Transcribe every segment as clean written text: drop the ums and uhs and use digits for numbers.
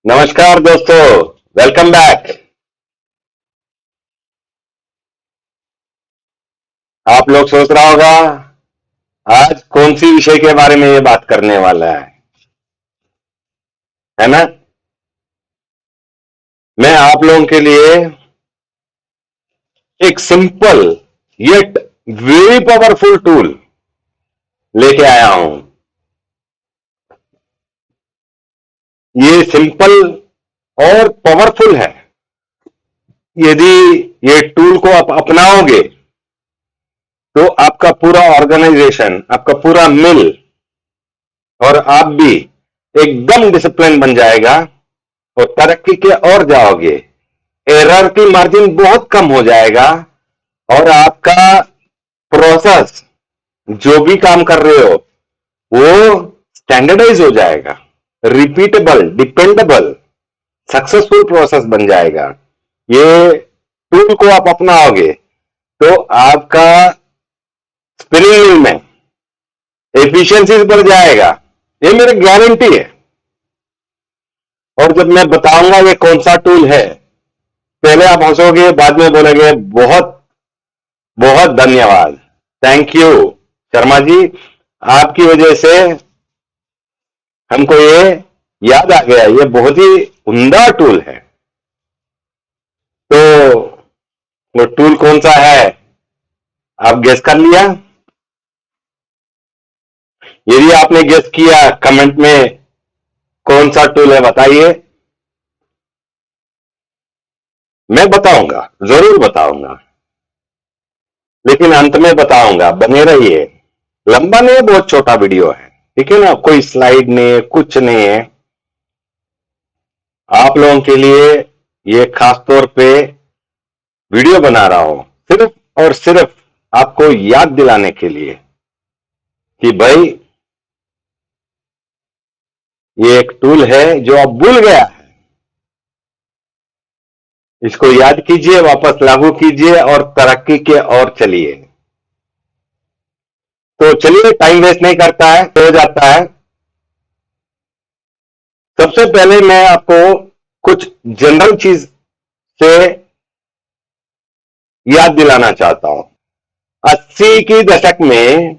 नमस्कार दोस्तों, welcome back. आप लोग सोच रहा होगा आज कौन सी विषय के बारे में ये बात करने वाला है ना। मैं आप लोगों के लिए एक simple yet very powerful tool लेके आया हूं। ये सिंपल और पावरफुल है। यदि ये टूल को आप अपनाओगे तो आपका पूरा ऑर्गेनाइजेशन, आपका पूरा मिल और आप भी एकदम डिसिप्लिन बन जाएगा और तरक्की के और जाओगे। एरर की मार्जिन बहुत कम हो जाएगा और आपका प्रोसेस जो भी काम कर रहे हो वो स्टैंडर्डाइज हो जाएगा, रिपीटेबल, डिपेंडेबल, सक्सेसफुल प्रोसेस बन जाएगा। ये टूल को आप अपनाओगे तो आपका स्पिनिंग मिल में एफिशिएंसी बढ़ जाएगा, ये मेरी गारंटी है। और जब मैं बताऊंगा ये कौन सा टूल है, पहले आप हंसोगे, बाद में बोलेंगे बहुत बहुत धन्यवाद, थैंक यू शर्मा जी, आपकी वजह से हमको ये याद आ गया। ये बहुत ही उम्दा टूल है। तो वो टूल कौन सा है आप गेस कर लिया? यदि आपने गेस किया, कमेंट में कौन सा टूल है बताइए। मैं बताऊंगा, जरूर बताऊंगा, लेकिन अंत में बताऊंगा, बने रहिए। लंबा नहीं है, बहुत छोटा वीडियो है, ठीक है ना, कोई स्लाइड नहीं है, कुछ नहीं है। आप लोगों के लिए ये खास तौर पे वीडियो बना रहा हूं, सिर्फ और सिर्फ आपको याद दिलाने के लिए कि भाई ये एक टूल है जो आप भूल गया है। इसको याद कीजिए, वापस लागू कीजिए और तरक्की के ओर चलिए। तो चलिए, टाइम वेस्ट नहीं करता है, हो जाता है। सबसे पहले मैं आपको कुछ जनरल चीज से याद दिलाना चाहता हूं। 80 की दशक में,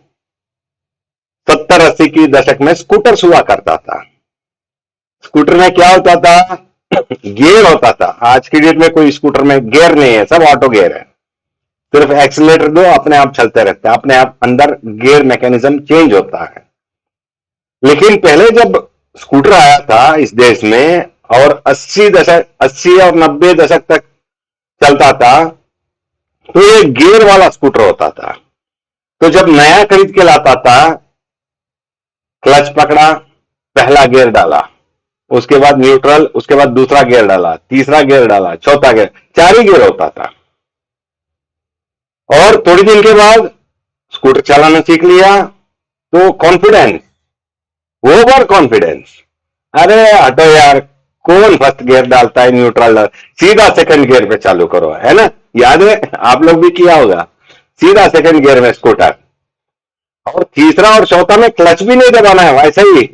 70-80 की दशक में स्कूटर हुआ करता था। स्कूटर में क्या होता था? गियर होता था। आज की डेट में कोई स्कूटर में गियर नहीं है, सब ऑटो गियर है। सिर्फ एक्सीलेटर दो, अपने आप चलते रहते हैं, अपने आप अंदर गियर मैकेनिज्म चेंज होता है। लेकिन पहले जब स्कूटर आया था इस देश में और 80 और 90 दशक तक चलता था, तो ये गियर वाला स्कूटर होता था। तो जब नया खरीद के लाता था, क्लच पकड़ा, पहला गियर डाला, उसके बाद न्यूट्रल, उसके बाद दूसरा गियर डाला, तीसरा गियर डाला, चौथा गियर, 4 ही गियर होता था। और थोड़ी दिन के बाद स्कूटर चलाना सीख लिया तो कॉन्फिडेंस, ओवर कॉन्फिडेंस, अरे हटो यार, कौन फर्स्ट गियर डालता है, न्यूट्रल डाल, सीधा सेकंड गियर पे चालू करो, है ना। याद है, आप लोग भी किया होगा, सीधा सेकंड गियर में स्कूटर। और तीसरा और चौथा में क्लच भी नहीं दबाना है, वैसे ही।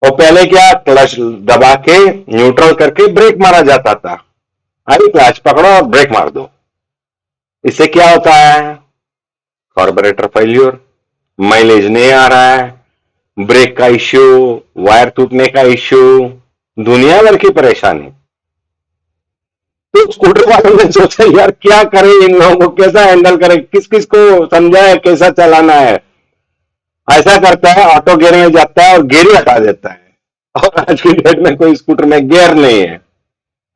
और पहले क्या, क्लच दबा के न्यूट्रल करके ब्रेक मारा जाता था। अरे क्लच पकड़ो और ब्रेक मार दो। इससे क्या होता है? कार्बोरेटर फेल्यूर, माइलेज नहीं आ रहा है, ब्रेक का इश्यू, वायर टूटने का इश्यू, दुनिया भर की परेशानी। तो स्कूटर वालों ने सोचा यार क्या करें, इन लोगों को कैसा हैंडल करें, किस किस को समझाए कैसा चलाना है। ऐसा करता है, ऑटो गियर में जाता है और गियर ही हटा देता है। और आज की डेट में कोई स्कूटर में गियर नहीं है।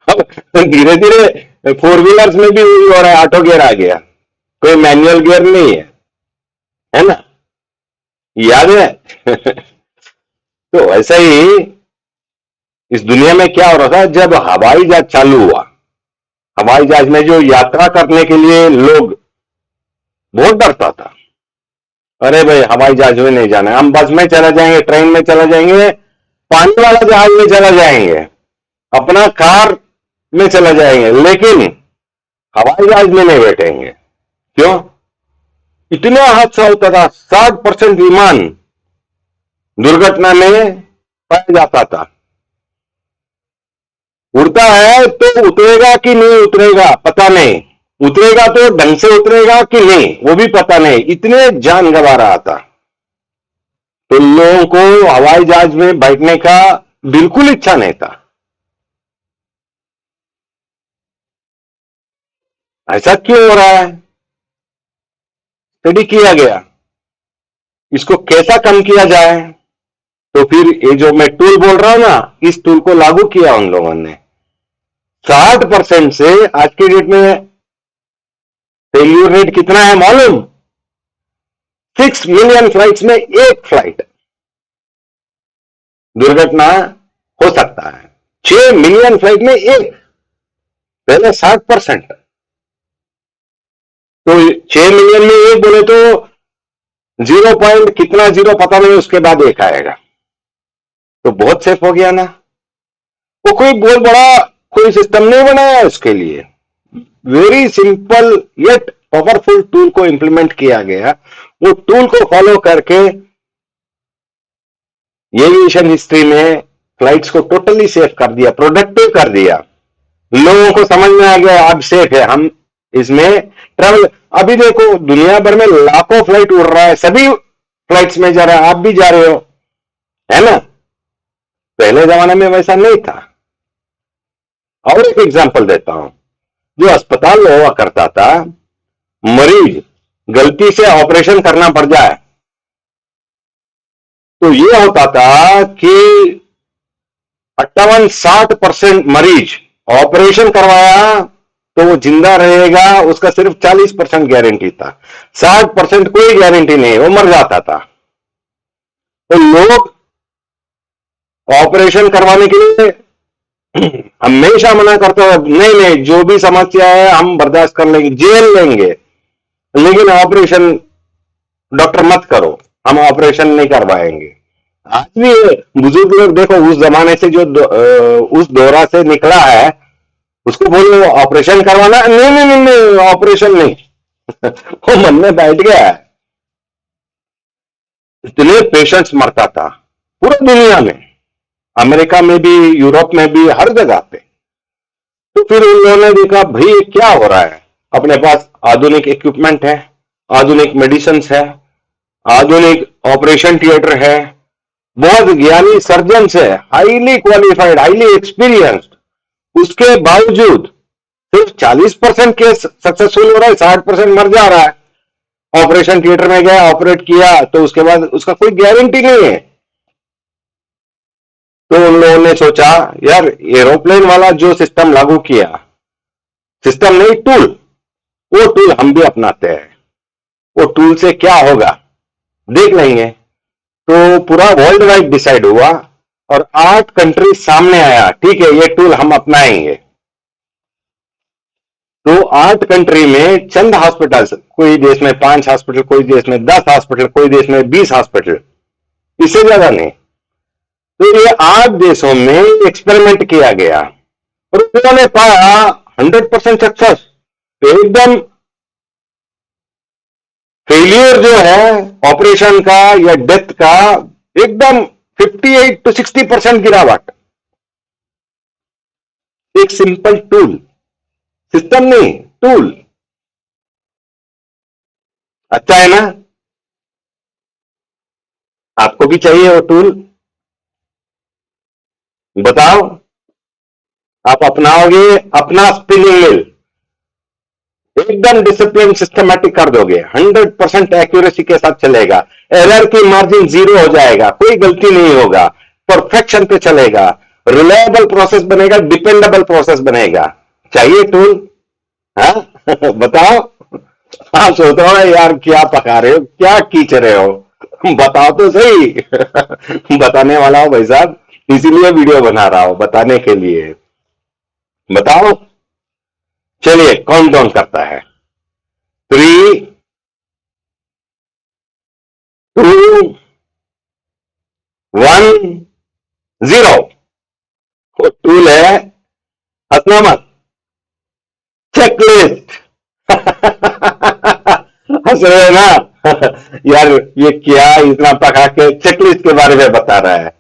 अब धीरे धीरे फोर व्हीलर्स में भी वही हो रहा है, ऑटो गियर आ गया, कोई मैनुअल गियर नहीं है ना। याद है? तो ऐसा ही इस दुनिया में क्या हो रहा था, जब हवाई जहाज चालू हुआ, हवाई जहाज में जो यात्रा करने के लिए लोग बहुत डरता था। अरे भाई हवाई जहाज में नहीं जाना है, हम बस में चला जाएंगे, ट्रेन में चला जाएंगे, पानी वाला जहाज में चला जाएंगे, अपना कार में चला जाएंगे, लेकिन हवाई जहाज में नहीं बैठेंगे। क्यों? इतना हादसा होता था, 60% विमान दुर्घटना में पाया जाता था। उड़ता है तो उतरेगा कि नहीं उतरेगा पता नहीं, उतरेगा तो ढंग से उतरेगा कि नहीं वो भी पता नहीं, इतने जान गंवा रहा था। तो लोगों को हवाई जहाज में बैठने का बिल्कुल इच्छा नहीं था। ऐसा क्यों हो रहा है? स्टडी किया गया, इसको कैसा कम किया जाए। तो फिर ये जो मैं टूल बोल रहा हूं ना, इस टूल को लागू किया उन लोगों ने। 60% से आज की डेट में फेल्यूर रेट कितना है मालूम? 6 मिलियन फ्लाइट्स में एक फ्लाइट दुर्घटना हो सकता है। 6 मिलियन फ्लाइट में एक, पहले 60%। तो 6 मिलियन में एक बोले तो 0 पॉइंट कितना जीरो पता नहीं, उसके बाद एक आएगा, तो बहुत सेफ हो गया ना। वो कोई बहुत बड़ा कोई सिस्टम नहीं बनाया उसके लिए, very simple yet powerful tool को इंप्लीमेंट किया गया। वो टूल को फॉलो करके एविएशन हिस्ट्री में फ्लाइट्स को टोटली सेफ कर दिया, प्रोडक्टिव कर दिया। लोगों को समझ में आ गया अब सेफ है, हम इसमें ट्रेवल। अभी देखो दुनिया भर में लाखों फ्लाइट उड़ रहा है, सभी फ्लाइट्स में जा रहा है, आप भी जा रहे हो, है ना। पहले जमाने में वैसा नहीं था। और एक एग्जांपल देता हूं, जो अस्पताल हुआ करता था, मरीज गलती से ऑपरेशन करना पड़ जाए तो ये होता था कि 58-60% मरीज ऑपरेशन करवाया तो वो जिंदा रहेगा, उसका सिर्फ 40% गारंटी था, 60% कोई गारंटी नहीं, वो मर जाता था। तो लोग ऑपरेशन करवाने के लिए हमेशा मना करते हैं, नहीं नहीं जो भी समस्या है हम बर्दाश्त कर लेंगे, जेल लेंगे, लेकिन ऑपरेशन डॉक्टर मत करो, हम ऑपरेशन नहीं करवाएंगे। आज भी बुजुर्ग लोग देखो उस जमाने से जो उस दौरा से निकला है, उसको बोलो ऑपरेशन करवाना, नहीं नहीं नहीं नहीं ऑपरेशन नहीं वो मन में बैठ गया है। इतने पेशेंट्स मरता था पूरी दुनिया में, अमेरिका में भी, यूरोप में भी, हर जगह पे। तो फिर उन लोगों ने देखा भाई क्या हो रहा है, अपने पास आधुनिक इक्विपमेंट है, आधुनिक मेडिसिन है, आधुनिक ऑपरेशन थिएटर है, बहुत ज्ञानी सर्जन है, हाईली क्वालिफाइड, हाईली एक्सपीरियंस्ड, उसके बावजूद सिर्फ 40% केस सक्सेसफुल हो रहा है, 60% मर जा रहा है। ऑपरेशन थिएटर में गया, ऑपरेट किया तो उसके बाद उसका कोई गारंटी नहीं है। तो उन लोगों ने सोचा यार एरोप्लेन वाला जो सिस्टम लागू किया, सिस्टम नहीं टूल, वो टूल हम भी अपनाते हैं। वो टूल से क्या होगा देख लेंगे। तो पूरा वर्ल्ड वाइड डिसाइड हुआ और 8 कंट्री सामने आया, ठीक है ये टूल हम अपनाएंगे। तो 8 कंट्री में चंद हॉस्पिटल्स, कोई देश में 5 हॉस्पिटल, कोई देश में 10 हॉस्पिटल, कोई देश में 20 हॉस्पिटल, इससे ज्यादा नहीं। तो ये 8 देशों में एक्सपेरिमेंट किया गया और उन्होंने पाया 100% सक्सेस। एकदम फेलियर जो है ऑपरेशन का या डेथ का, एकदम 58 to 60% गिरावट। एक सिंपल टूल, सिस्टम नहीं टूल, अच्छा है ना। आपको भी चाहिए वो टूल, बताओ आप अपनाओगे अपना स्पिनिंग मिल, एकदम डिसिप्लिन सिस्टमैटिक कर दोगे, 100% एक्यूरेसी के साथ चलेगा, एरर की मार्जिन 0 हो जाएगा, कोई गलती नहीं होगा, परफेक्शन पे चलेगा, रिलायबल प्रोसेस बनेगा, डिपेंडेबल प्रोसेस बनेगा। चाहिए टूल? हाँ बताओ। हाँ सोच रहा हूँ यार क्या पका रहे हो, क्या खींच रहे हो, बताओ तो सही बताने वाला हूं भाई साहब, इसीलिए वीडियो बना रहा हूं बताने के लिए। बताओ, चलिए काउंट डाउन करता है, 3, 2, 1, 0। वो टूल है, हंसना मत, चेकलिस्ट हंस रहे हो ना यार ये क्या इतना पका के चेकलिस्ट के बारे में बता रहा है।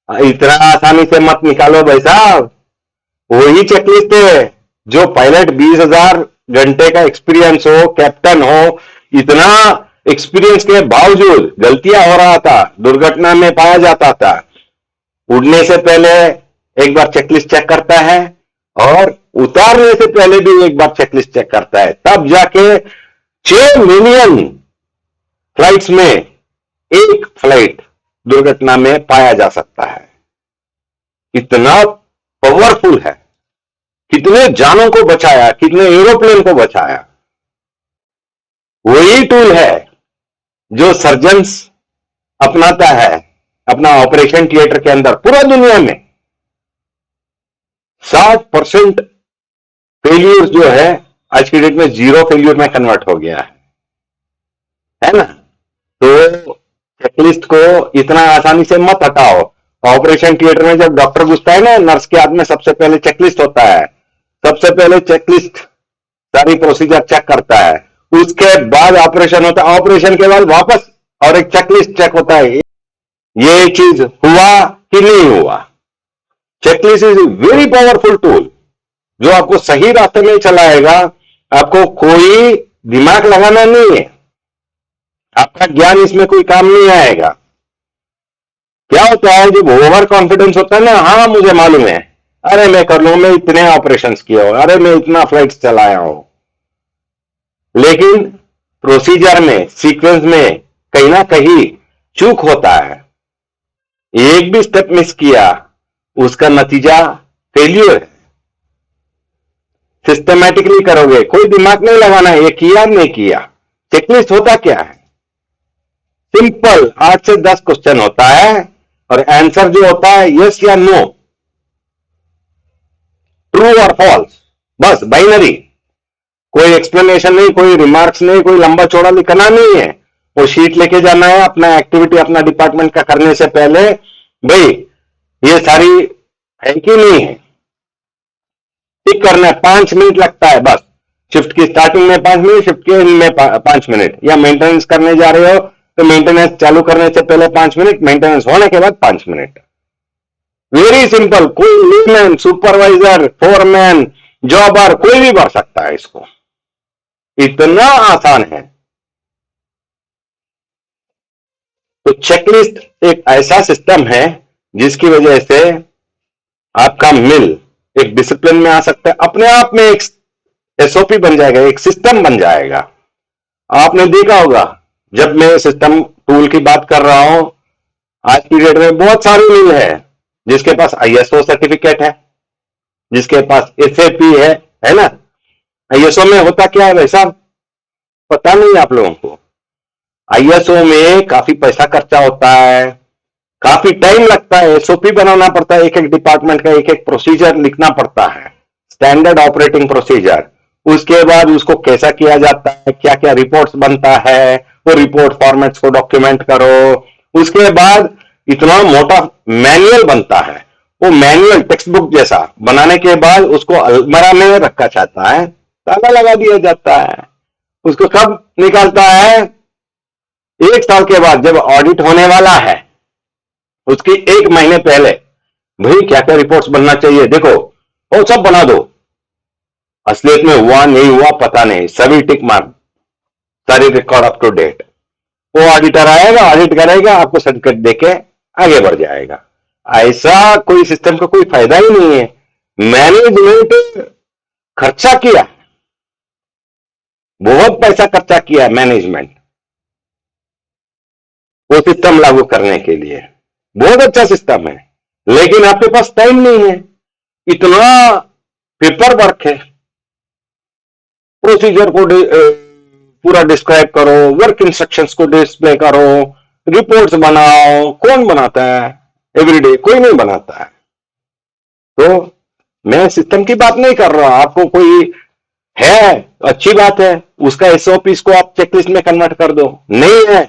इतना आसानी से मत निकालो भाई साहब। वही चेकलिस्ट है जो पायलट 20,000 घंटे का एक्सपीरियंस हो, कैप्टन हो, इतना एक्सपीरियंस के बावजूद गलतियां हो रहा था, दुर्घटना में पाया जाता था, उड़ने से पहले एक बार चेकलिस्ट चेक करता है और उतारने से पहले भी एक बार चेकलिस्ट चेक करता है, तब जाके 6 मिलियन फ्लाइट्स में एक फ्लाइट दुर्घटना में पाया जा सकता है। इतना पावरफुल है, कितने जानों को बचाया, कितने एरोप्लेन को बचाया। वही टूल है जो सर्जन्स अपनाता है अपना ऑपरेशन थिएटर के अंदर। पूरा दुनिया में 60% फेल्यूर जो है आज की डेट में जीरो फेल्यूर में कन्वर्ट हो गया है ना। तो चेकलिस्ट को इतना आसानी से मत हटाओ। ऑपरेशन थिएटर में जब डॉक्टर घुसता है ना, नर्स के हाथ में सबसे पहले चेकलिस्ट होता है, सबसे पहले चेकलिस्ट सारी प्रोसीजर चेक करता है, उसके बाद ऑपरेशन होता है, ऑपरेशन के बाद वापस और एक चेकलिस्ट चेक होता है, ये चीज हुआ कि नहीं हुआ। Checklist is very powerful tool जो आपको सही रास्ते में चलाएगा। आपको कोई दिमाग लगाना नहीं है, आपका ज्ञान इसमें कोई काम नहीं आएगा। क्या होता है जब ओवर कॉन्फिडेंस होता है ना, हाँ मुझे मालूम है, अरे मैं कर लूं, मैं इतने ऑपरेशंस किए हो, अरे मैं इतना फ्लाइट्स चलाया हूं, लेकिन प्रोसीजर में, सीक्वेंस में कहीं ना कहीं चूक होता है। एक भी स्टेप मिस किया, उसका नतीजा फेल्यूर है। सिस्टमैटिकली करोगे, कोई दिमाग नहीं लगाना है, ये किया नहीं किया। चेकलिस्ट होता क्या है? सिंपल 8 से 10 क्वेश्चन होता है और आंसर जो होता है यस या नो, ट्रू और फॉल्स, बस बाइनरी। कोई एक्सप्लेनेशन नहीं, कोई रिमार्क्स नहीं, कोई लंबा चौड़ा लिखना नहीं है। वो शीट लेके जाना है अपना एक्टिविटी अपना डिपार्टमेंट का करने से पहले, भाई ये सारी है कि नहीं है, टिक करना है। 5 मिनट लगता है बस, शिफ्ट की स्टार्टिंग में 5 मिनट, शिफ्ट के एंड में 5 मिनट, या मेंटेनेंस करने जा रहे हो तो मेंटेनेंस चालू करने से पहले 5 मिनट, मेंटेनेंस होने के बाद 5 मिनट। Very simple. कोई लीडमैन, सुपरवाइजर, फोरमैन, जॉबर कोई भी भर सकता है इसको, इतना आसान है। तो चेकलिस्ट एक ऐसा सिस्टम है जिसकी वजह से आपका मिल एक डिसिप्लिन में आ सकता है, अपने आप में एक एसओपी बन जाएगा, एक सिस्टम बन जाएगा। आपने देखा होगा, जब मैं सिस्टम टूल की बात कर रहा हूं, आज की डेट में बहुत सारी मिल है जिसके पास आईएसओ सर्टिफिकेट है, जिसके पास एसएपी है ना। आईएसओ में होता क्या है वैसा पता नहीं आप लोगों को। आईएसओ में काफी पैसा खर्चा होता है, काफी टाइम लगता है, एसओपी बनाना पड़ता है, एक एक डिपार्टमेंट का एक एक प्रोसीजर लिखना पड़ता है, स्टैंडर्ड ऑपरेटिंग प्रोसीजर। उसके बाद उसको कैसा किया जाता है, क्या क्या रिपोर्ट्स बनता है, वो रिपोर्ट फॉर्मेट्स को डॉक्यूमेंट करो। उसके बाद इतना मोटा मैनुअल बनता है, वो मैनुअल टेक्स्ट बुक जैसा बनाने के बाद उसको अलमारा में रखा जाता है, ताला लगा दिया जाता है। उसको कब निकालता है? 1 साल के बाद, जब ऑडिट होने वाला है उसकी 1 महीने पहले, भाई क्या क्या रिपोर्ट्स बनना चाहिए देखो, वो सब बना दो। असलियत में हुआ नहीं हुआ पता नहीं, सभी टिक मार, सारी रिकॉर्ड अप टू डेट। वो ऑडिटर आएगा, ऑडिट करेगा, आपको सर्टिफिकेट देके आगे बढ़ जाएगा। ऐसा कोई सिस्टम का कोई फायदा ही नहीं है। मैनेजमेंट खर्चा किया, बहुत पैसा खर्चा किया मैनेजमेंट वो सिस्टम लागू करने के लिए। बहुत अच्छा सिस्टम है, लेकिन आपके पास टाइम नहीं है, इतना पेपर वर्क है। प्रोसीजर को पूरा डिस्क्राइब करो, वर्क इंस्ट्रक्शंस को डिस्प्ले करो, रिपोर्ट्स बनाओ। कौन बनाता है एवरीडे? कोई नहीं बनाता है। तो मैं सिस्टम की बात नहीं कर रहा, आपको कोई है अच्छी बात है, उसका एसओपी को आप चेकलिस्ट में कन्वर्ट कर दो, नहीं है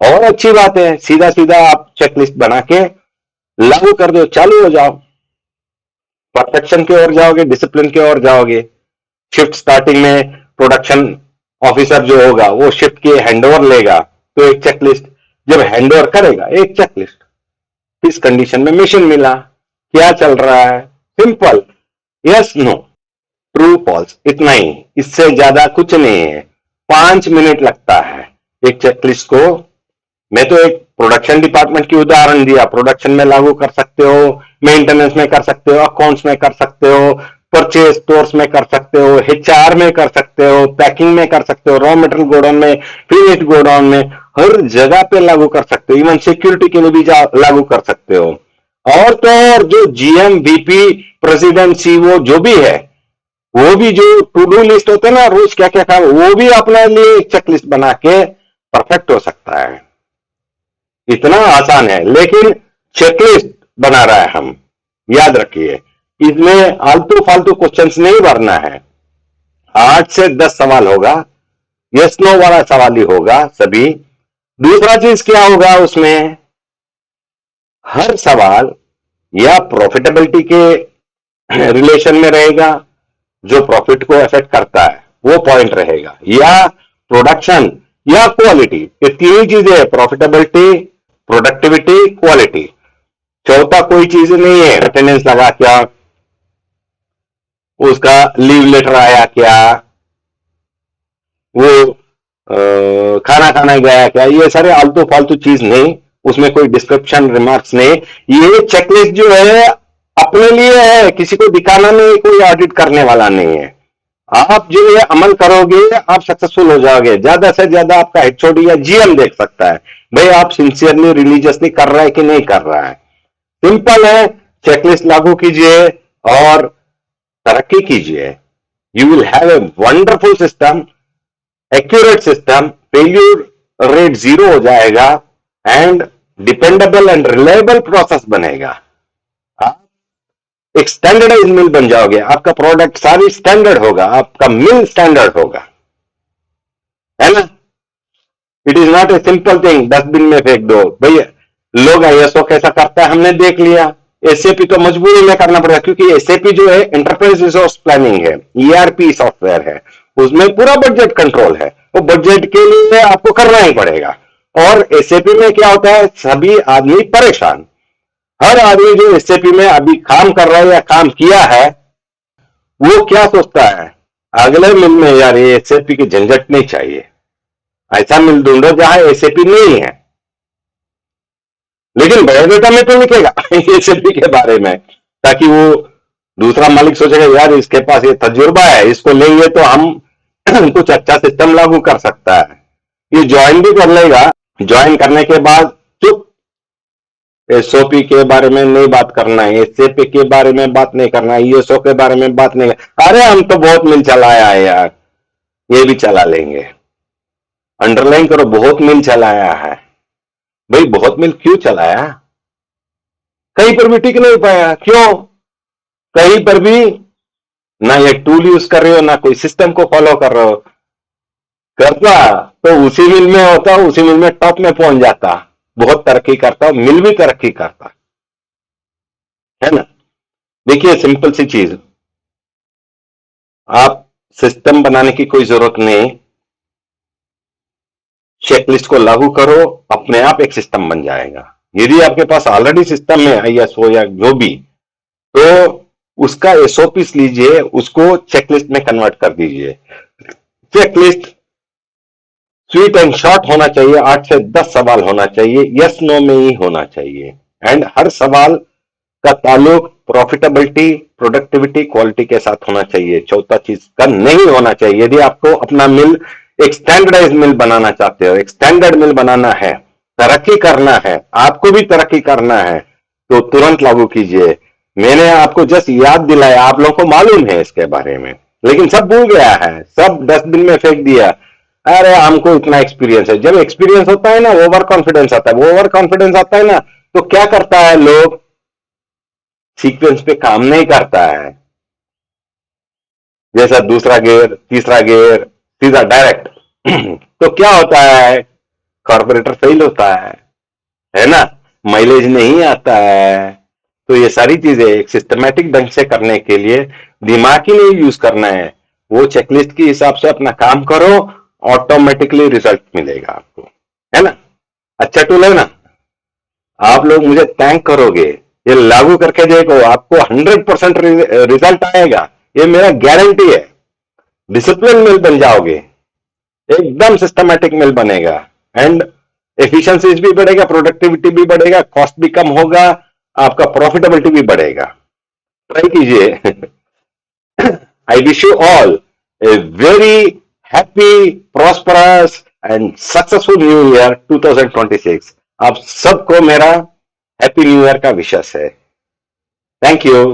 और अच्छी बात है, सीधा सीधा आप चेकलिस्ट बना के लागू कर दो, चालू हो जाओ, परफेक्शन की ओर जाओगे, डिसिप्लिन की ओर जाओगे। शिफ्ट स्टार्टिंग में प्रोडक्शन ऑफिसर जो होगा वो शिफ्ट की हैंडओवर लेगा, तो एक चेकलिस्ट, जब हैंडओवर करेगा एक चेकलिस्ट, किस कंडीशन में मशीन मिला, क्या चल रहा है, simple, yes no, true false, इतना ही, इससे ज्यादा कुछ नहीं है। 5 मिनट लगता है एक चेकलिस्ट को। मैं तो एक प्रोडक्शन डिपार्टमेंट की उदाहरण दिया, प्रोडक्शन में लागू कर सकते हो, मेंटेनेंस में कर सकते हो, अकाउंट्स में कर सकते हो, परचेज स्टोर्स में कर सकते हो, एचआर में कर सकते हो, पैकिंग में कर सकते हो, रॉ मटेरियल गोडाउन में, फिनिश्ड गोडाउन में, हर जगह पे लागू कर सकते हो। इवन सिक्योरिटी के लिए भी लागू कर सकते हो। और तो और जो जीएम, वीपी, प्रेसिडेंट, सीईओ जो भी है, वो भी जो टू डू लिस्ट होते हैं ना, रोज क्या क्या काम, वो भी अपने लिए एक चेकलिस्ट बना के परफेक्ट हो सकता है। इतना आसान है। लेकिन चेकलिस्ट बना रहा है हम, याद रखिए, इसमें आलतू फालतू क्वेश्चंस नहीं भरना है। 8 से 10 सवाल होगा, यस नो वाला सवाल ही होगा सभी। दूसरा चीज क्या होगा उसमें, हर सवाल या प्रॉफिटेबिलिटी के रिलेशन में रहेगा, जो प्रॉफिट को अफेक्ट करता है वो पॉइंट रहेगा, या प्रोडक्शन या क्वालिटी, ये तीन ही चीजें है, प्रॉफिटेबिलिटी, प्रोडक्टिविटी, क्वालिटी। चौथा कोई चीज नहीं है, अटेंडेंस लगा क्या, उसका लीव लेटर आया क्या, वो खाना खाना गया क्या, ये सारे आलतू फालतू चीज नहीं, उसमें कोई डिस्क्रिप्शन रिमार्क्स नहीं। ये चेकलिस्ट जो है अपने लिए है, किसी को दिखाना नहीं, कोई ऑडिट करने वाला नहीं है। आप जो ये अमल करोगे आप सक्सेसफुल हो जाओगे। ज्यादा से ज्यादा आपका एचओडी या जीएम देख सकता है भाई आप सिंसियरली, रिलीजियसली कर रहा है कि नहीं कर रहा है। सिंपल है, चेकलिस्ट लागू कीजिए और तरक्की कीजिए। You will have a wonderful system, accurate system, failure rate 0 हो जाएगा and dependable and reliable process बनेगा। आप एक स्टैंडर्डाइज मिल बन जाओगे, आपका प्रोडक्ट सारी स्टैंडर्ड होगा, आपका मिल स्टैंडर्ड होगा, है ना। It is not a simple thing, dustbin में फेंक दो भैया। लोग आईएसओ कैसा करता है हमने देख लिया, एसएपी तो मजबूरी में करना पड़ेगा, क्योंकि एसएपी जो है एंटरप्राइज रिसोर्स प्लानिंग है, ईआरपी सॉफ्टवेयर है, उसमें पूरा बजट कंट्रोल है, वो बजट के लिए आपको करना ही पड़ेगा। और एसएपी में क्या होता है, सभी आदमी परेशान, हर आदमी जो एसएपी में अभी काम कर रहा है या काम किया है, वो क्या सोचता है, अगले मिल में यार ये एसएपी की झंझट नहीं चाहिए, ऐसा मिल ढूंढो जहां एसएपी नहीं है। लेकिन बायोडेटा में तो लिखेगा एसएपी के बारे में, ताकि वो दूसरा मालिक सोचेगा यार इसके पास ये तजुर्बा है, इसको लेंगे तो हम कुछ अच्छा सिस्टम लागू कर सकता है। ये ज्वाइन भी कर लेगा, ज्वाइन करने के बाद चुप, एसओपी के बारे में नहीं बात करना है, एसएपी के बारे में बात नहीं करना है, ईएसओ के बारे में बात नहीं, अरे हम तो बहुत मिल चलाया है यार, ये भी चला लेंगे। अंडरलाइन करो, बहुत मिल चलाया है। भाई बहुत मिल क्यों चलाया, कहीं पर भी टिक नहीं पाया, क्यों, कहीं पर भी ना ये टूल यूज कर रहे हो, ना कोई सिस्टम को फॉलो कर रहे हो। करता तो उसी मिल में होता, उसी मिल में टॉप में पहुंच जाता, बहुत तरक्की करता, मिल भी तरक्की करता, है ना। देखिए सिंपल सी चीज, आप सिस्टम बनाने की कोई जरूरत नहीं, चेकलिस्ट को लागू करो, अपने आप एक सिस्टम बन जाएगा। यदि आपके पास ऑलरेडी सिस्टम है आईएसओ या जो भी, तो उसका एसओपीस लीजिए, उसको चेकलिस्ट में कन्वर्ट कर दीजिए। चेकलिस्ट स्वीट एंड शॉर्ट होना चाहिए, 8 से 10 सवाल होना चाहिए, यस नो में ही होना चाहिए, एंड हर सवाल का ताल्लुक प्रॉफिटेबिलिटी, प्रोडक्टिविटी, क्वालिटी के साथ होना चाहिए, चौथा चीज का नहीं होना चाहिए। यदि आपको अपना मिल एक स्टैंडर्डाइज मिल बनाना चाहते हो, एक स्टैंडर्ड मिल बनाना है, तरक्की करना है, आपको भी तरक्की करना है, तो तुरंत लागू कीजिए। मैंने आपको जस्ट याद दिलाया, आप लोगों को मालूम है इसके बारे में, लेकिन सब भूल गया है, सब डस्टबिन में फेंक दिया। अरे हमको इतना एक्सपीरियंस है, जब एक्सपीरियंस होता है ना, ओवर कॉन्फिडेंस आता है, वो ओवर कॉन्फिडेंस आता है ना, तो क्या करता है, लोग सीक्वेंस पे काम नहीं करता है, जैसा दूसरा गियर, तीसरा गियर, सीधा डायरेक्ट तो क्या होता है, कॉर्पोरेटर फेल होता है ना, माइलेज नहीं आता है। तो ये सारी चीजें एक सिस्टमैटिक ढंग से करने के लिए दिमाग ही नहीं यूज करना है, वो चेकलिस्ट के हिसाब से अपना काम करो, ऑटोमेटिकली रिजल्ट मिलेगा आपको, है ना। अच्छा टूल है ना। आप लोग मुझे थैंक करोगे। ये लागू करके देखो, आपको 100% रिजल्ट आएगा, ये मेरा गारंटी है। डिसिप्लिन मिल बन जाओगे, एकदम सिस्टमैटिक मिल बनेगा, एंड एफिशिएंसीज भी बढ़ेगा, प्रोडक्टिविटी भी बढ़ेगा, कॉस्ट भी कम होगा, आपका प्रॉफिटेबिलिटी भी बढ़ेगा। ट्राई कीजिए। I wish you all a very happy, prosperous and successful New Year 2026। आप सबको मेरा हैप्पी न्यू ईयर का विशेष है। Thank you.